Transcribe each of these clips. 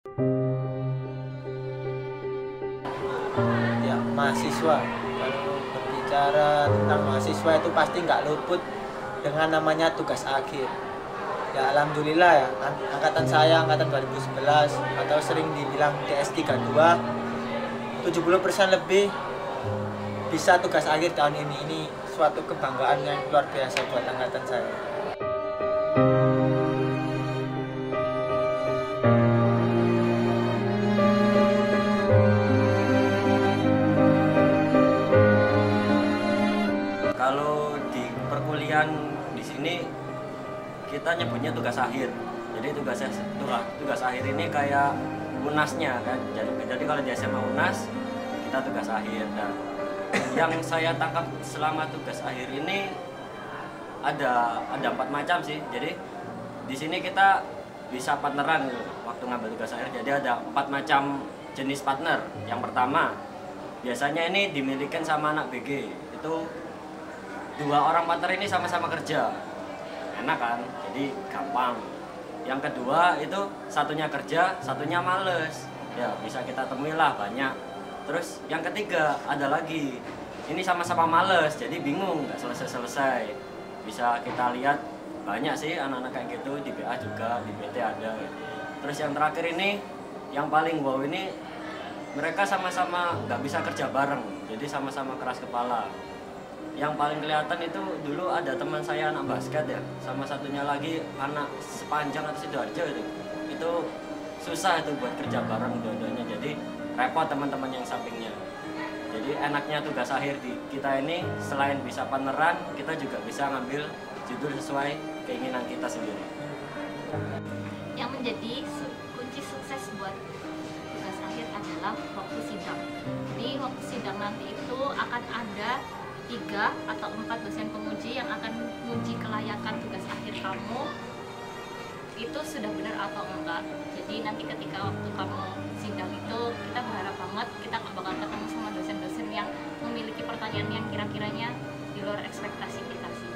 Ya, mahasiswa. Kalau berbicara tentang mahasiswa itu pasti nggak luput dengan namanya tugas akhir. Ya alhamdulillah ya, angkatan saya angkatan 2011 atau sering dibilang DS32 70% lebih bisa tugas akhir tahun ini. Ini suatu kebanggaan yang luar biasa buat angkatan saya. Kalau di perkuliahan di sini kita nyebutnya tugas akhir. Jadi tugas akhir ini kayak UNAS-nya kan. Jadi kalau di SMA UNAS kita tugas akhir. Nah, yang saya tangkap selama tugas akhir ini ada 4 macam sih. Jadi di sini kita bisa partneran waktu ngambil tugas akhir. Jadi ada 4 macam jenis partner. Yang pertama, biasanya ini dimilikan sama anak BG. Itu 2 orang partner ini sama-sama kerja, enak kan, jadi gampang. Yang kedua itu satunya kerja, satunya males, ya bisa kita temui lah banyak. Terus yang ketiga ada lagi, ini sama-sama males, jadi bingung, nggak selesai-selesai. Bisa kita lihat banyak sih anak-anak kayak gitu, di BA juga, di BT ada. Terus yang terakhir ini, yang paling wow ini, mereka sama-sama nggak bisa kerja bareng, jadi sama-sama keras kepala. Yang paling kelihatan itu dulu ada teman saya anak basket ya, sama satunya lagi anak Sepanjang atau Sidoarjo itu susah itu buat kerja bareng dua-duanya, jadi repot teman-teman yang sampingnya. Jadi enaknya tugas akhir di kita ini selain bisa partneran, kita juga bisa ngambil judul sesuai keinginan kita sendiri. Yang menjadi kunci sukses buat tugas akhir adalah waktu sidang. Jadi waktu sidang nanti itu akan ada 3 atau 4 dosen penguji yang akan menguji kelayakan tugas akhir kamu itu sudah benar atau enggak. Jadi nanti ketika waktu kamu sidang itu kita berharap banget kita nggak bakal ketemu sama dosen-dosen yang memiliki pertanyaan yang kira-kiranya di luar ekspektasi kita sih.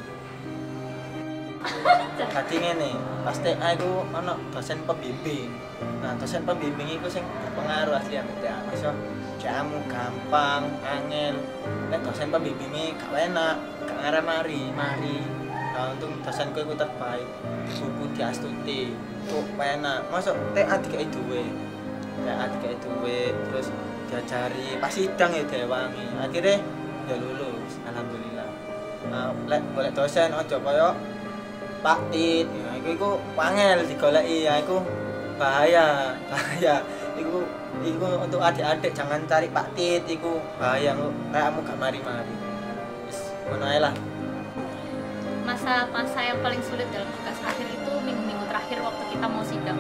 Jadi ngene, pasti aku ana dosen pembimbing. Nah, dosen pembimbing itu sing berpengaruh asli ambek dia. Misal jamu gampang, angel. Nek dosen pembimbingnya gak enak, gak ngarep mari. Nah, untung dosenku itu terbaik. Buku di Astuti. Kok enak. Masuk TA dikai duwe. TA dikai duwe, terus diajari pas sidang ya diwangi. Akhirnya ya lulus, alhamdulillah. Nah, lek golek dosen aja koyo Pak Tit, ya iku wangel digoleki, ya iku bahaya. Iku untuk adik-adik jangan cari Pak Tit, iku bahaya kamu gak mari-mari. Wis ngono ae lah. Masa yang paling sulit dalam tugas akhir itu minggu-minggu terakhir waktu kita mau sidang.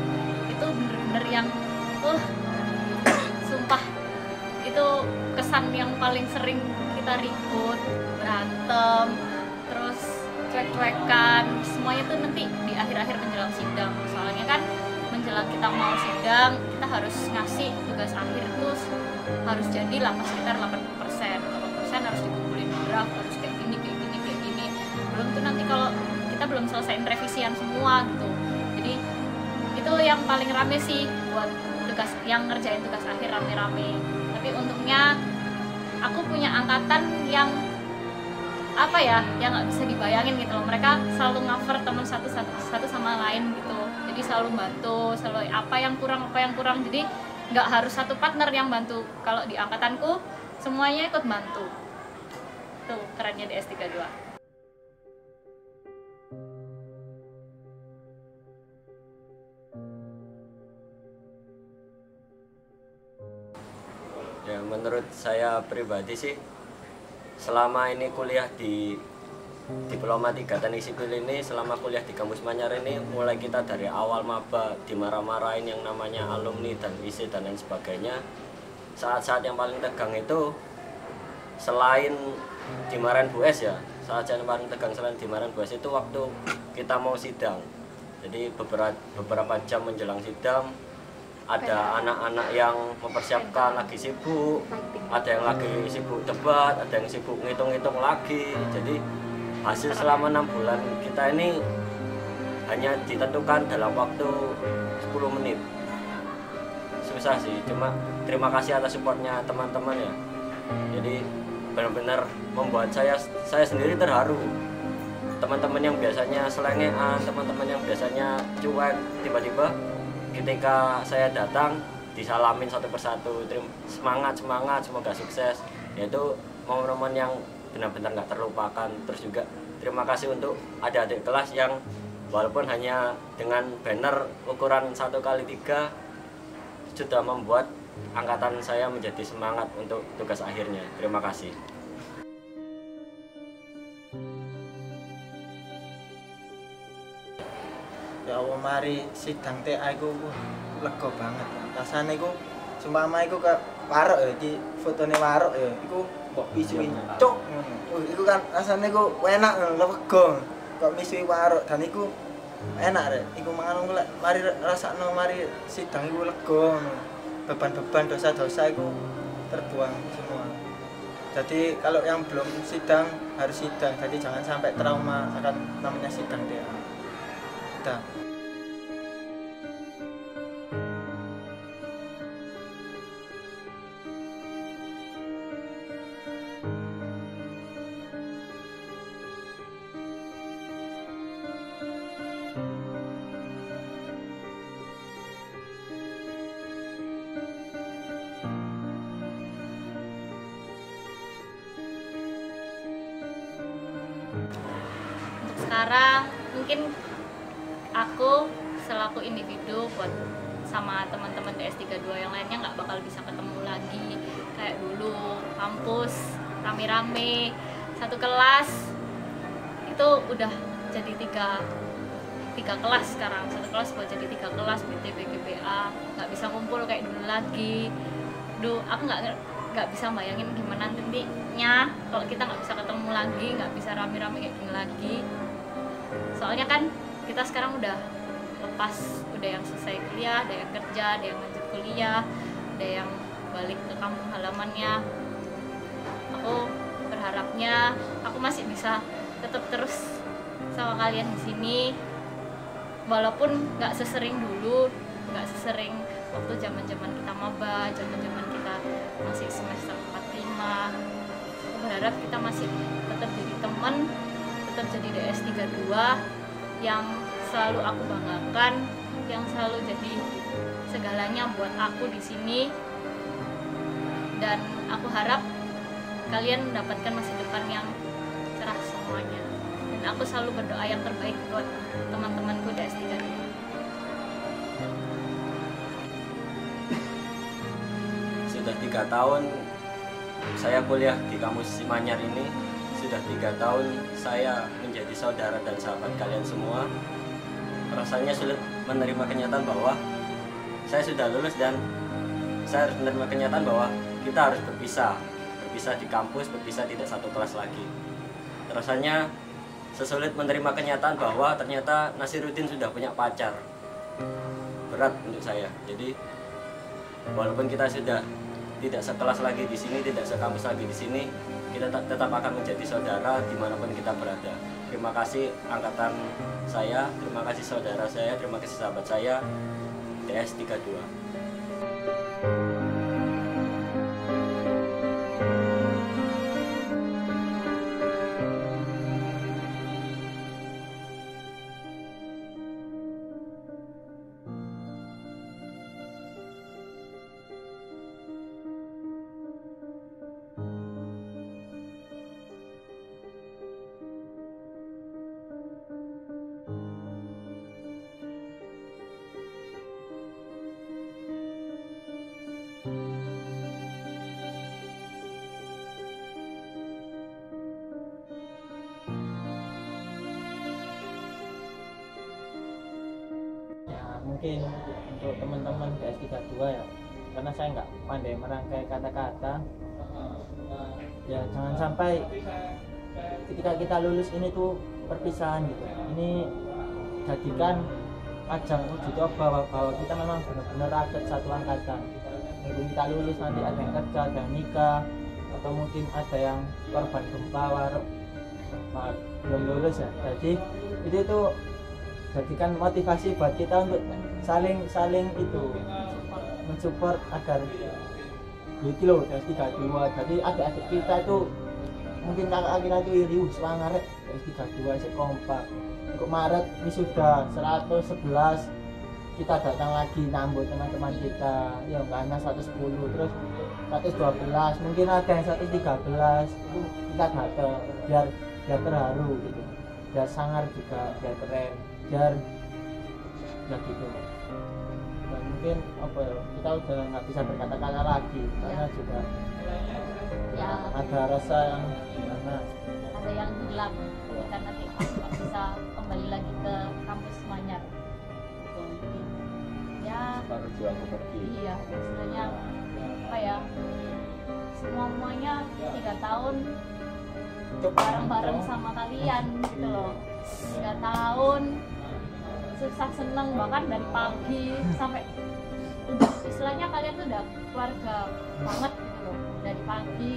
Itu bener-bener yang sumpah itu kesan yang paling sering kita ribut, berantem, terus cuek-cuekan, semuanya tuh nanti di akhir-akhir menjelang sidang. Soalnya kan menjelang kita mau sidang, kita harus ngasih tugas akhir terus harus jadi lah sekitar 80% harus dikumpulin draft, harus kayak gini. Belum tuh nanti kalau kita belum selesaiin revisian semua gitu. Jadi itu yang paling rame sih buat tugas yang ngerjain tugas akhir rame-rame. Tapi untungnya aku punya angkatan yang yang nggak bisa dibayangin gitu loh. Mereka selalu cover teman satu sama lain gitu. Jadi selalu bantu, selalu apa yang kurang. Jadi nggak harus satu partner yang bantu. Kalau di angkatanku semuanya ikut bantu. Tuh kerennya di S32. Ya menurut saya pribadi sih, selama ini kuliah di Diploma 3 Teknik Sipil ini, selama kuliah di Kampus Manyar ini, mulai kita dari awal maba dimarah-marahin yang namanya alumni dan IC dan lain sebagainya. Saat-saat yang paling tegang itu selain dimarahin Bu S ya, saat yang paling tegang selain dimarahin Bu S itu waktu kita mau sidang. Jadi beberapa jam menjelang sidang, ada anak-anak yang mempersiapkan lagi sibuk, ada yang lagi sibuk debat, ada yang sibuk ngitung-ngitung lagi. Jadi hasil selama 6 bulan kita ini hanya ditentukan dalam waktu 10 menit. susah sih, cuma terima kasih atas supportnya teman-teman ya. Jadi benar-benar membuat saya sendiri terharu. Teman-teman yang biasanya selengean, teman-teman yang biasanya cuek, tiba-tiba ketika saya datang disalamin satu persatu, semangat, semoga sukses. Yaitu momen-momen yang benar-benar nggak terlupakan. Terus juga terima kasih untuk adik-adik kelas yang walaupun hanya dengan banner ukuran 1x3 sudah membuat angkatan saya menjadi semangat untuk tugas akhirnya. Terima kasih. Ya Allah, mari sidang TA iku lega banget. Rasane iku sumpama iku ke warok ya, iki fotone warok ya. Iku mbok pisui cuk ngono. Iku kan rasane iku enak lega. Kok misui warok dan iku enak rek. Iku mangan lek mari rasakno mari sidang iku lega ngono. Beban-beban dosa-dosa iku terbuang semua. Jadi kalau yang belum sidang harus sidang. Jadi jangan sampai trauma akan namanya sidang TA. Udah. Untuk sekarang mungkin aku selaku individu buat sama teman-teman DS32 yang lainnya nggak bakal bisa ketemu lagi kayak dulu kampus rame-rame satu kelas. Itu udah jadi tiga kelas sekarang, satu kelas buat jadi 3 kelas, BTB, GPA, nggak bisa kumpul kayak dulu lagi. Aku nggak bisa bayangin gimana nantinya kalau kita nggak bisa ketemu lagi, nggak bisa rame-rame kayak gini lagi. Soalnya kan kita sekarang udah lepas, udah yang selesai kuliah, ada yang kerja, ada yang lanjut kuliah, ada yang balik ke kampung halamannya. Aku berharapnya aku masih bisa tetap terus sama kalian di sini, walaupun nggak sesering dulu, nggak sesering waktu zaman-zaman kita maba, zaman-zaman kita masih semester 4-5. Aku berharap kita masih tetap jadi teman, tetap jadi DS32 yang selalu aku banggakan, yang selalu jadi segalanya buat aku di sini. Dan aku harap kalian mendapatkan masa depan yang cerah semuanya. Dan aku selalu berdoa yang terbaik buat teman-temanku DS32. Sudah 3 tahun saya kuliah di kampus Manyar ini. Sudah 3 tahun saya menjadi saudara dan sahabat kalian semua. Rasanya sulit menerima kenyataan bahwa saya sudah lulus dan saya harus menerima kenyataan bahwa kita harus berpisah di kampus, berpisah tidak satu kelas lagi. Rasanya sesulit menerima kenyataan bahwa ternyata Nasiruddin sudah punya pacar. Berat untuk saya. Jadi walaupun kita sudah tidak sekelas lagi di sini, tidak sekampus lagi di sini, kita tetap akan menjadi saudara dimanapun kita berada. Terima kasih angkatan saya, terima kasih saudara saya, terima kasih sahabat saya, DS32. Mungkin untuk teman-teman DS32 ya, karena saya nggak pandai merangkai kata-kata ya, jangan sampai ketika kita lulus ini tuh perpisahan gitu. Ini jadikan ajang uji coba bahwa kita memang benar-benar rakyat satu angkatan. Mungkin kita lulus nanti ada yang kerja, ada yang nikah, atau mungkin ada yang korban gempa belum lulus ya. Jadi itu tuh jadikan motivasi buat kita untuk saling itu mensupport agar gitu loh S32. Jadi adik-adik kita itu mungkin kakak kita itu iri semangat S32 sih kompak. Untuk Maret ini sudah 111, kita datang lagi nambah teman-teman kita yang hanya 110, terus 112, mungkin ada yang 113, itu kita datang biar terharu gitu, biar sangar juga, biar keren, biar ya gitu. Dan mungkin apa ya, kita udah nggak bisa berkata-kata lagi karena juga Ya, ada rasa yang gimana. ada yang hilang ketika nanti aku nggak bisa kembali lagi ke kampus Manyar. Gitu. Jadi, ya Baru aku pergi. iya istilahnya apa ya, semuanya 3 tahun bareng-bareng sama kalian gitu loh. 3 tahun susah seneng, bahkan dari pagi sampai udah istilahnya kalian tuh udah keluarga banget gitu loh. Dari pagi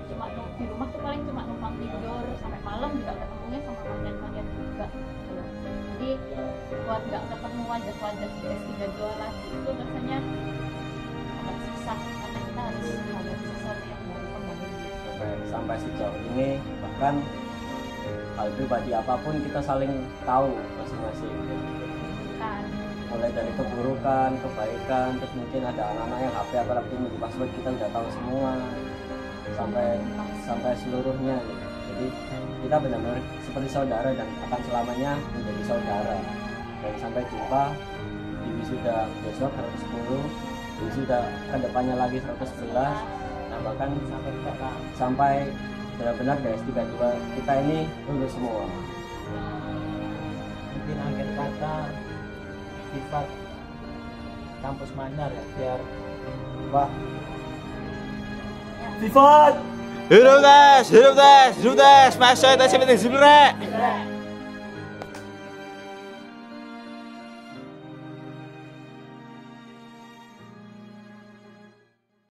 cuma di rumah tuh paling cuma numpang tidur, sampai malam juga ketemunya sama kalian juga gitu loh. Jadi buat nggak ketemu wajah-wajah di S32 lagi itu rasanya agak susah, karena kita harus menghadapi sesuatu yang baru kembali. Sampai sejauh ini bahkan hal pribadi apapun kita saling tahu masing-masing, Kan mulai dari keburukan, kebaikan, terus mungkin ada anak-anak yang HP apalagi di password kita udah tahu semua sampai seluruhnya gitu. Jadi kita benar-benar seperti saudara dan akan selamanya menjadi saudara. Dan sampai jumpa di wisuda besok 110, di wisuda kedepannya lagi 111, nah bahkan sampai benar-benar dari S32 kita ini lulus semua. Mungkin akhir kata sifat kampus Manyar ya, biar wah Hidup tes, hidup tes, hidup tes, masuk tes yang penting sebenarnya.